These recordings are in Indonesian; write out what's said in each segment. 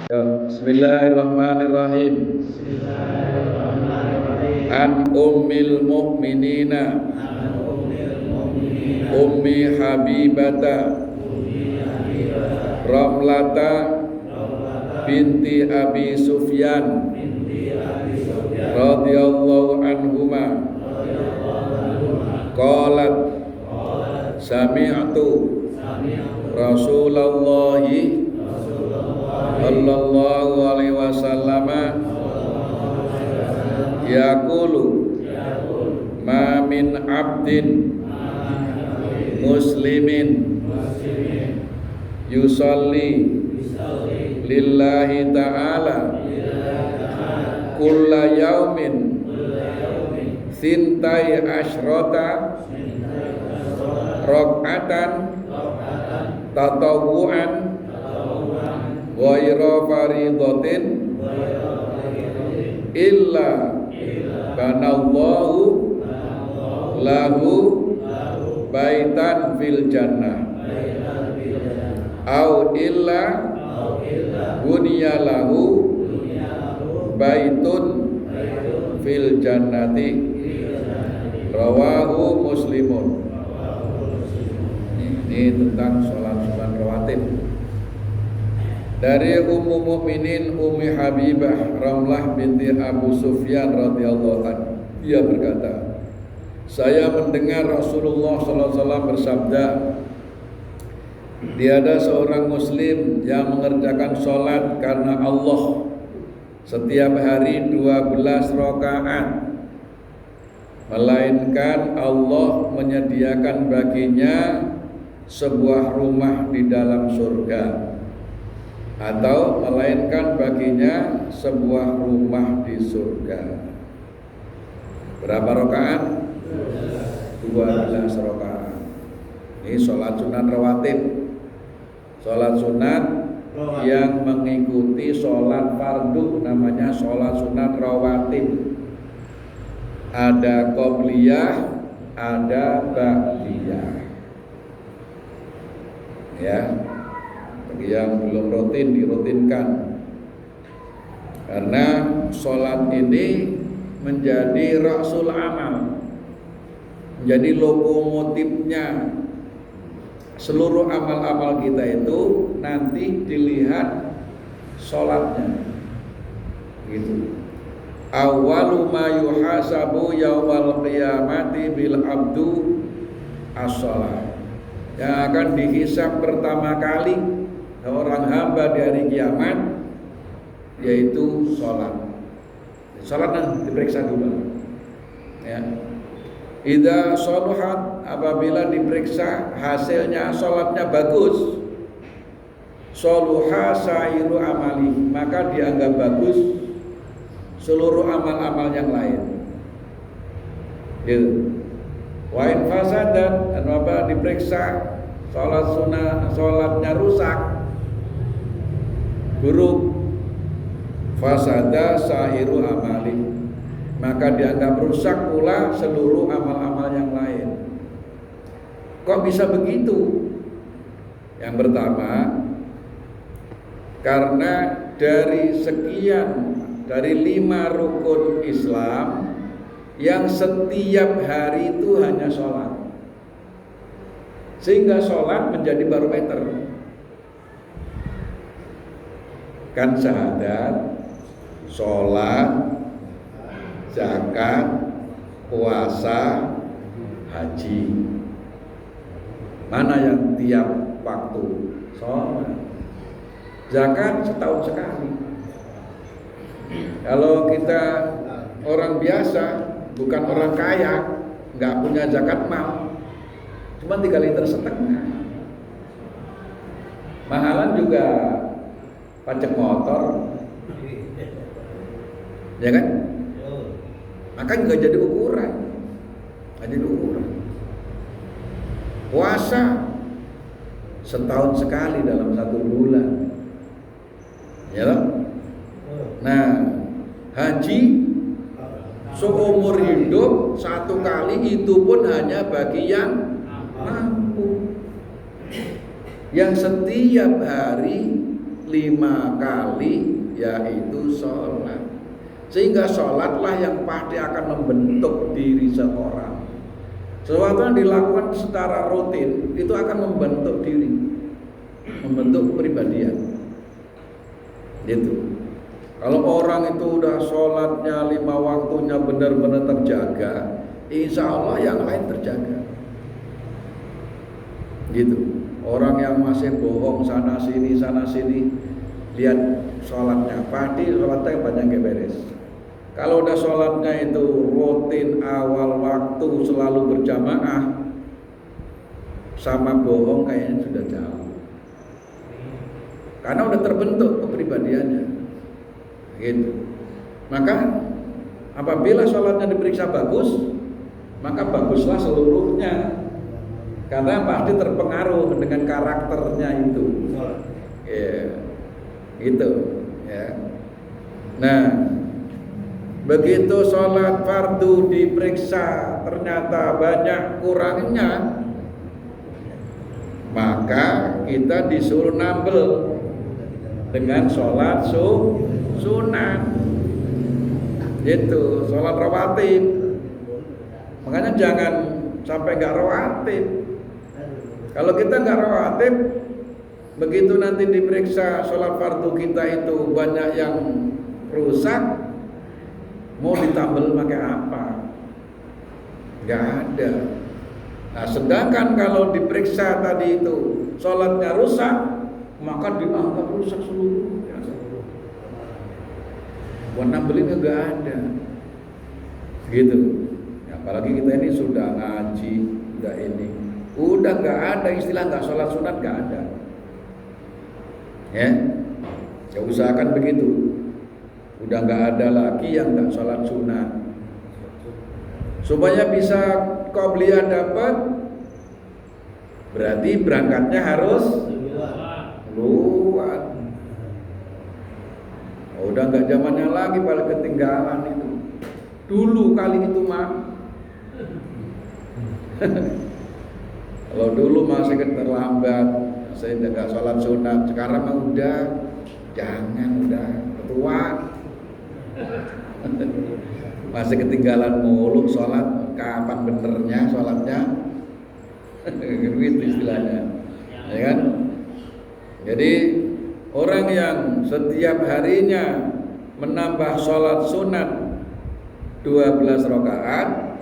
Ya, Bismillahirrahmanirrahim. An ummil mu'minina ummi habibata Ramlata binti Abi Sufyan radhiyallahu anhuma qalat sami'tu Rasulullahi sallallahu alaihi wasallam yaqulu ma min abdin muslimin yusalli lillahi ta'ala kulla yaumin sintai asyrata rak'atan tatawu'an ghaira faridatin illa banallahu lahu baitan fil jannah au illa bunya lahu baitun fil jannati rawahu muslimun. Ini tentang sholat sunat rawatib dari Ummu Mukminin Ummi Habibah Ramlah binti Abu Sufyan radhiyallahu anhu. Dia berkata, saya mendengar Rasulullah SAW bersabda, tiada seorang muslim yang mengerjakan sholat karena Allah setiap hari 12 rakaat, melainkan Allah menyediakan baginya sebuah rumah di dalam surga, atau melainkan baginya sebuah rumah di surga. Berapa rakaat? 12 rakaat. Ini sholat sunat rawatib. Sholat sunat yang mengikuti sholat fardu namanya sholat sunat rawatib. Ada qobliyah, ada ba'diyah. Ya, bagi yang belum rutin dirutinkan, karena sholat ini menjadi rasul amal, menjadi lokomotifnya. Seluruh amal-amal kita itu nanti dilihat sholatnya, gitu. Awwalu ma yuhasabu yawmal qiyamati bil abdu as-shalah. Yang akan dihisab pertama kali orang hamba di hari kiamat yaitu sholat. Sholat diperiksa dulu. Ya. Idza sholuhat, apabila diperiksa hasilnya sholatnya bagus, sholuha sa'iru amali, maka dianggap bagus seluruh amal-amal yang lain. Gitu. Wa in fasadat, dan apa diperiksa sholatnya rusak, buruk, fasada sa'iru amali, maka dianggap rusak pula seluruh amal-amal yang lain. Kok bisa begitu? Yang pertama, karena dari 5 rukun Islam yang setiap hari itu hanya sholat, sehingga sholat menjadi barometer. Kan syahadat, sholat, zakat, puasa, haji. Mana yang tiap waktu? Sholat. Zakat setahun sekali. Kalau kita orang biasa, bukan orang kaya, nggak punya zakat mal, cuma 3,5 liter. Mahalan juga pajak motor, ya kan? Maka nggak jadi ukuran, Puasa setahun sekali dalam 1 bulan, ya loh. Nah, haji seumur hidup 1 kali, itu pun hanya bagi yang mampu. Yang setiap hari 5 kali, yaitu sholat. Sehingga sholatlah yang pasti akan membentuk diri seorang. Sesuatu yang dilakukan secara rutin itu akan membentuk diri, membentuk kepribadian. Gitu. Kalau orang itu udah sholatnya 5 waktunya benar-benar terjaga, insya Allah yang lain terjaga. Gitu. Orang yang masih bohong sana sini, lihat sholatnya, pasti sholatnya banyak yang beres. Kalau udah sholatnya itu rutin awal waktu selalu berjamaah, sama bohong kayaknya sudah jauh. Karena udah terbentuk kepribadiannya. Gitu. Maka apabila sholatnya diperiksa bagus, maka baguslah seluruhnya. Karena pasti terpengaruh dengan karakternya itu. Ya. Gitu, ya. Nah, begitu sholat fardu diperiksa ternyata banyak kurangnya, maka kita disuruh nambel dengan sholat sunat. Gitu, sholat rawatib. Makanya jangan sampai nggak rawatib. Kalau kita nggak rawatib, begitu nanti diperiksa sholat fardu kita itu banyak yang rusak, mau ditambal pakai apa? Gak ada. Nah, sedangkan kalau diperiksa tadi itu sholatnya rusak, maka dianggap rusak seluruhnya. Buat nambelin gak ada. Gitu. Ya, apalagi kita ini sudah ngaji, udah gak ada istilah gak sholat sunat, gak ada. Ya, saya usahakan begitu. Udah nggak ada lagi yang nggak sholat sunat. Supaya bisa qobliyah dapat, berarti berangkatnya harus luar. Udah nggak zamannya lagi, pada ketinggalan itu. Dulu kali itu mah. Kalau dulu masih terlambat, saya nggak sholat sunat. Sekarang mah udah, jangan, udah tua. Masih ketinggalan mulu sholat, kapan benernya sholatnya? Gitu istilahnya, ya kan? Jadi orang yang setiap harinya menambah sholat sunat 12 rakaat,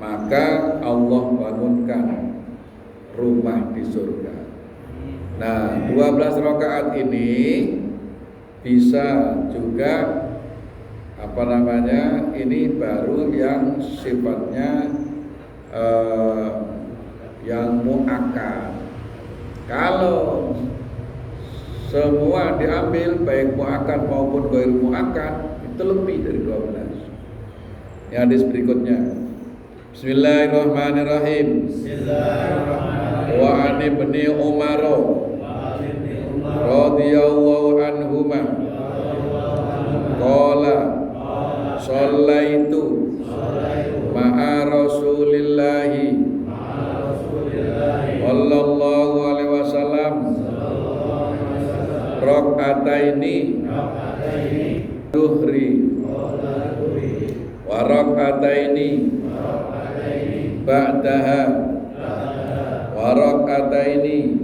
maka Allah bangunkan rumah di surga. Nah, 12 rakaat ini bisa juga ini baru yang sifatnya yang muakkad. Kalau semua diambil baik muakkad maupun ghair muakkad, itu lebih dari 12. Yang hadis berikutnya, Bismillahirrahmanirrahim. Wa an ibni Umar radhiyallahu anhuma qala shallaitu ma'a Rasulillahi sallallahu alaihi wasallam rakaataini duhri wa rakaataini ba'daha wa rakaataini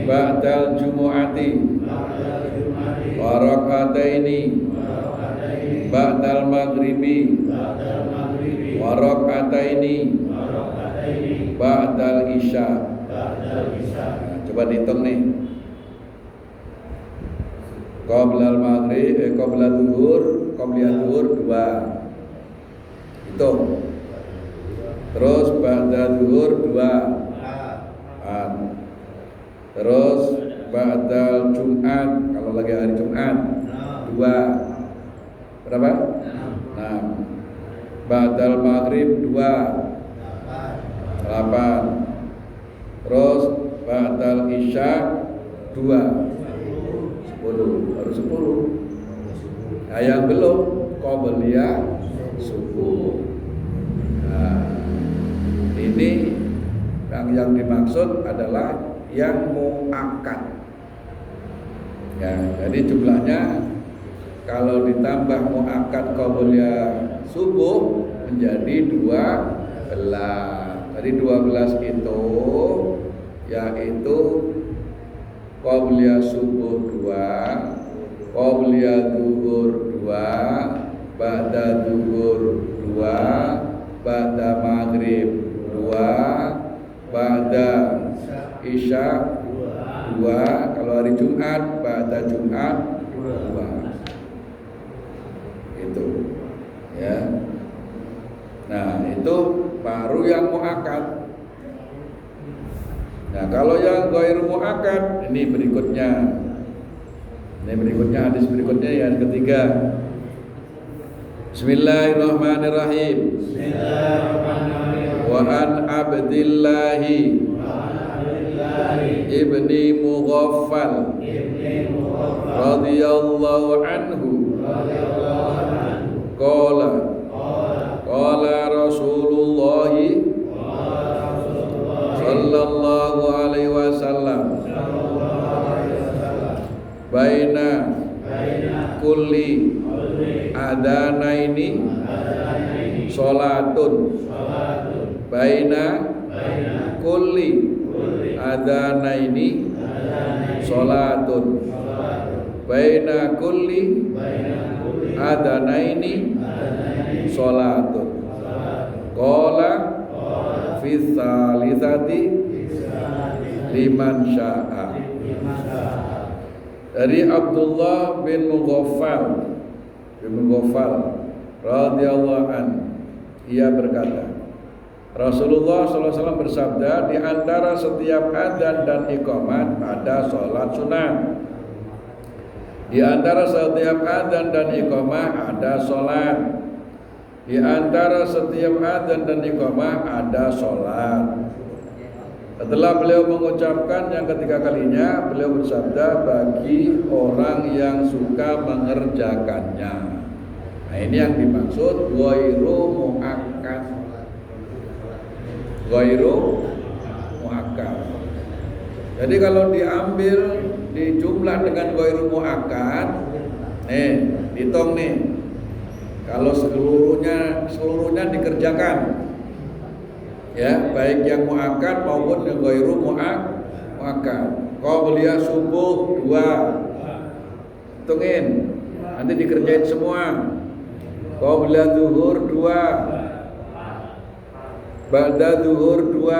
ba'dal jumu'ati wa rakaataini ba'dal maghribi wa rakaataini ba'dal isya. Coba dihitung nih. Qoblal maghrib, qoblal zuhur, qobliyah zuhur 2. Hitung. Terus ba'da zuhur 2. Terus ba'dal Jumat, kalau lagi hari Jumat 2. Berapa? 6. Ba'dal maghrib 2. 8. Terus ba'dal isya 2. 10. Baru 10. Nah, yang belum qobliyah subuh. Nah, ini yang dimaksud adalah yang muakkad. Ya, jadi jumlahnya kalau ditambah muakkad qabliyah subuh menjadi 12. Tadi 12 itu yaitu qabliyah subuh 2, qabliyah zuhur 2, ba'da zuhur 2, ba'da maghrib 2, ba'da isya 2, kalau hari Jumat ba'da Jumat 2. Itu ya. Nah, itu baru yang muakkad. Nah, kalau yang ghairu muakkad, ini berikutnya. Hadis berikutnya yang ketiga. Bismillahirrahmanirrahim. Wa an Abdillahi ibni Mughaffal radhiyallahu anhu qala Rasulullah sallallahu alaihi wasallam baina kulli adanaini salatun baina kulli adanaini salatun baina kulli adanaini salatun qala fi tsalitsati liman syaa. Dari Abdullah bin Mughaffal radhiyallahu an, ia berkata, Rasulullah SAW bersabda, di antara setiap adzan dan iqamat ada sholat sunat. Di antara setiap adzan dan iqamah ada sholat. Di antara setiap adzan dan iqamah ada sholat. Setelah beliau mengucapkan yang ketiga kalinya, beliau bersabda, bagi orang yang suka mengerjakannya. Nah, ini yang dimaksud ghairu muakkad. Ghairu muakkad. Jadi kalau diambil di jumlah dengan ghairu muakkad, nih, hitung nih. Kalau seluruhnya dikerjakan, ya, baik yang muakkad maupun yang ghairu muakkad. Qabliyah subuh 2, hitungin, nanti dikerjain semua. Qabliyah zuhur 2, ba'da zuhur 2,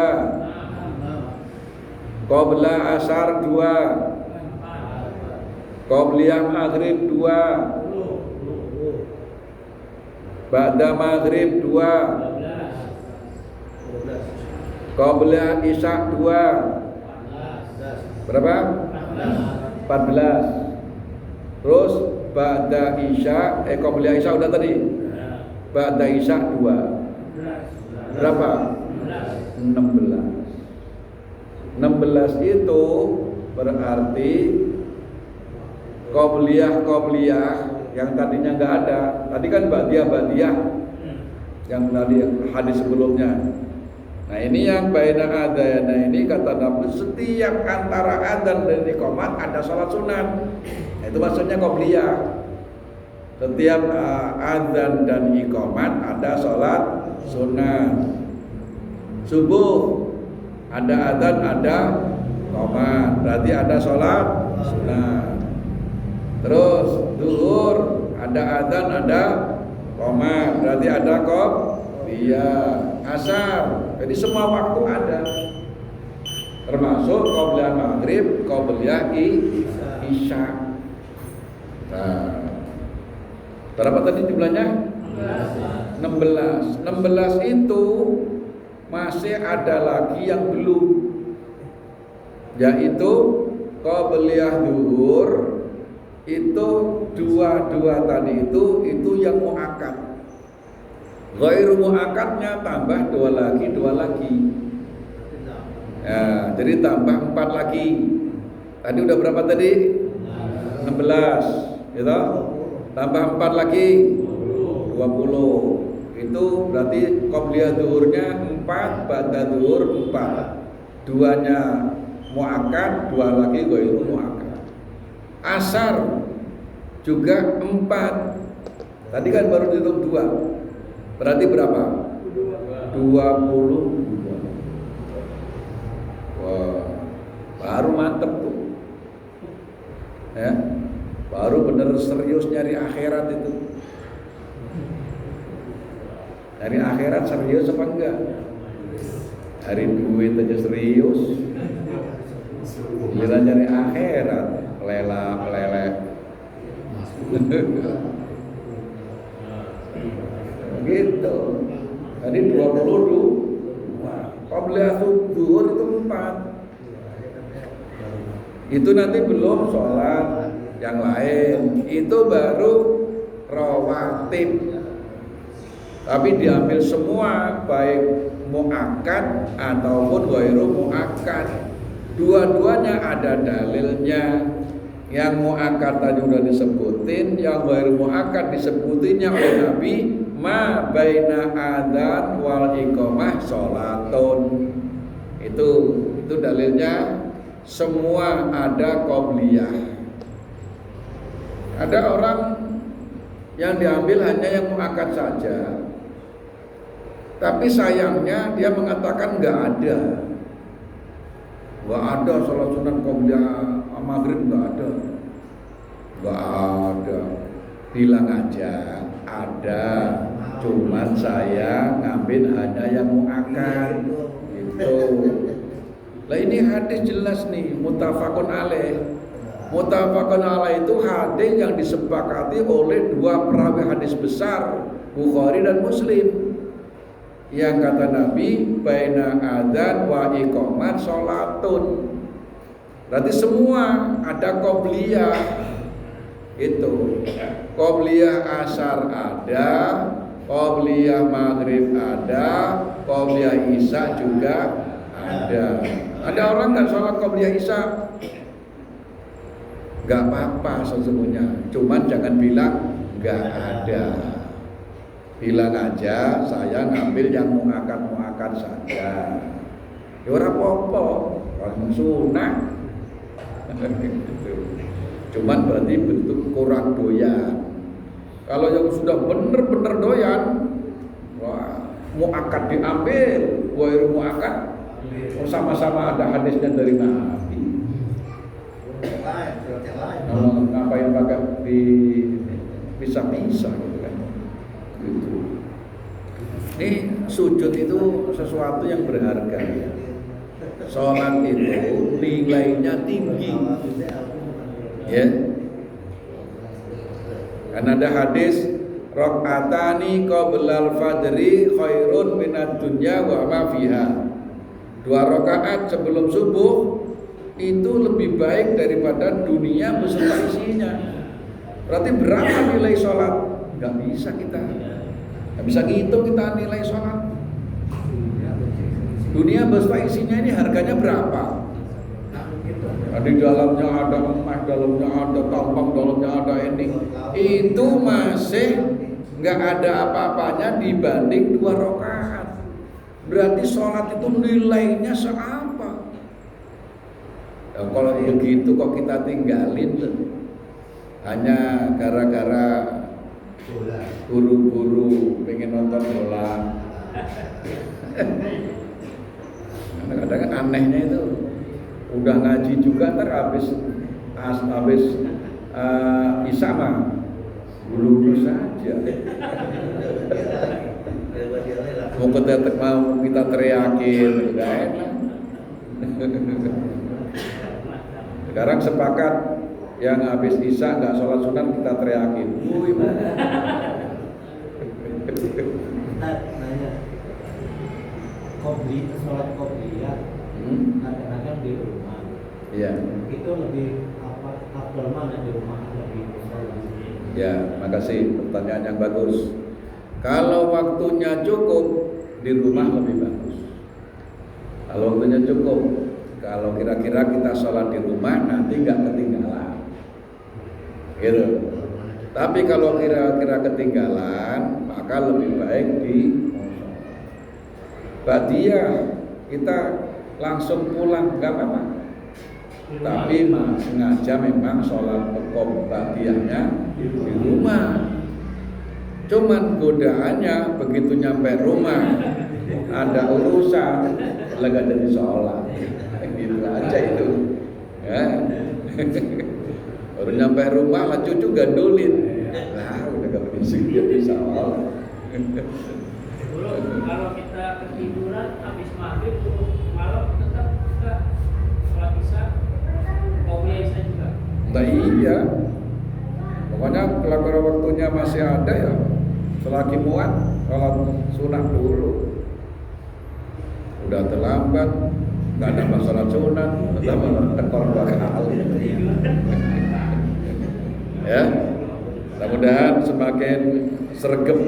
qabla asar 2, qabliyah maghrib 2, ba'da maghrib 2, qabliyah isya 2. Berapa? 14. Terus ba'da isya, qabliyah isya udah tadi. Ba'da isya 2. Berapa? 16. 16 itu berarti qabliyah yang tadinya enggak ada. Tadi kan ba'diyah yang tadi hadis sebelumnya. Nah, ini yang baina adayana ini kata Nabi, setiap antara adzan dan iqamat ada salat sunat. Nah, itu maksudnya qabliyah. Setiap adzan dan iqamat ada salat sunat. Subuh ada adzan, ada iqamat, berarti ada salat sunat. Terus zuhur ada adzan, ada iqamat, berarti ada qabliyah. Asar, jadi semua waktu ada, termasuk qabliyah maghrib, qabliyah isya. Nah, berapa tadi jumlahnya? 16. 16 itu masih ada lagi yang belum, yaitu qabliyah zuhur. Itu dua tadi itu yang muakkad. Ghairu muakkadnya tambah 2 lagi. Ya, jadi tambah 4 lagi. Tadi udah berapa tadi? 16, gitu. Tambah 4 lagi 20. Itu berarti qabliyah zuhurnya 4, ba'da zuhur 4. 2-nya muakkad, 2 lagi ghairu muakkad. Asar juga 4. Tadi kan baru dihitung 2. Berarti berapa? 22. Wah, baru mantep tuh. Ya. Baru bener serius nyari akhirat itu. Nyari akhirat serius apa enggak? Cari duit aja serius. Gila nyari akhirat, pelele. Gitu. Tadi 20 Qabliyah zuhur itu 4. Itu nanti belum sholat yang lain. Itu baru rawatib. Tapi diambil semua, baik muakkad ataupun ghairu muakkad. Dua-duanya ada dalilnya. Yang muakkad tadi udah disebutin, yang ghairu muakkad disebutinnya oleh Nabi, ma baina adzan wal iqamah sholatun. Itu dalilnya. Semua ada qobliyah. Ada orang yang diambil hanya yang muakkad saja, tapi sayangnya dia mengatakan nggak ada sholat sunat qobliyah maghrib, nggak ada. Bilang aja ada, cuman saya ngambil hanya yang muakkad gitu. Lah ini hadis jelas nih, muttafaqun alaih. Muttafaqun alaih itu hadis yang disepakati oleh 2 perawi hadis besar, Bukhari dan Muslim. Yang kata Nabi, baina adzan wa iqamat sholatun. Berarti semua ada qobliyah. Itu qobliyah asar ada, qobliyah maghrib ada, qobliyah isya juga ada. Ada orang nggak sholat qobliyah isya, nggak apa-apa sesungguhnya. Cuman jangan bilang nggak ada. Bilang aja saya ngambil yang muakkad saja. Ya ora apa-apa, orang sunah. Cuman berarti bentuk kurang doyan. Kalau yang sudah bener-bener doyan, wah, muakkad diambil, ghairu muakkad sama-sama ada hadisnya dari Nabi. Ngapain pakai pisah-pisah gitu kan? Gitu. Ini sujud itu sesuatu yang berharga ya. Sholat itu nilainya tinggi ya. Karena ada hadis rakaatani qoblal fajri khairun minad dunya wa ma fiha. 2 rakaat sebelum subuh itu lebih baik daripada dunia beserta isinya. Berarti berapa nilai sholat? Gak bisa kita, gak bisa ngitung kita nilai sholat. Dunia beserta isinya ini harganya berapa? Di dalamnya ada emas, dalamnya ada tampang, dalamnya ada ini. Itu masih gak ada apa-apanya dibanding 2 rakaat. Berarti sholat itu nilainya seapa? Ya, kalau begitu kok kita tinggalin hanya gara-gara guru-guru pengen nonton bola. Kadang-kadang anehnya itu udah ngaji juga ntar habis isya mah bulu saja. Mau kita teriakin, enggak enak. Sekarang sepakat yang habis isya nggak sholat sunat kita teriakin. Nanya, sholat qobliyah kadang-kadang di rumah. Iya. Itu lebih afdal mana di rumah lebih sholat? Ya, makasih pertanyaan yang bagus. Kalau waktunya cukup di rumah lebih bagus. Kalau waktunya cukup, kalau kira-kira kita sholat di rumah nanti nggak ketinggalan, gitu. Tapi kalau kira-kira ketinggalan, maka lebih baik di Badiah kita langsung pulang, nggak apa-apa. tapi sengaja memang sholat ba'diyahnya di rumah. Cuman godaannya begitu nyampe rumah ada urusan, lega jadi sholat, gitu aja itu. Ya. Baru nyampe rumah lah cucu gandulin, lah udah gak berisik dia bisa sholat. Kalau kita ketiduran habis maghrib malam tetap kita sholat isya, qobliyah isya juga. Nah iya, pokoknya kalau waktunya masih ada ya selagi muat sholat sunat dulu. Udah terlambat, nggak ada masalah sunat, tambah tekor bakal. Ya, mudah-mudahan semakin sergap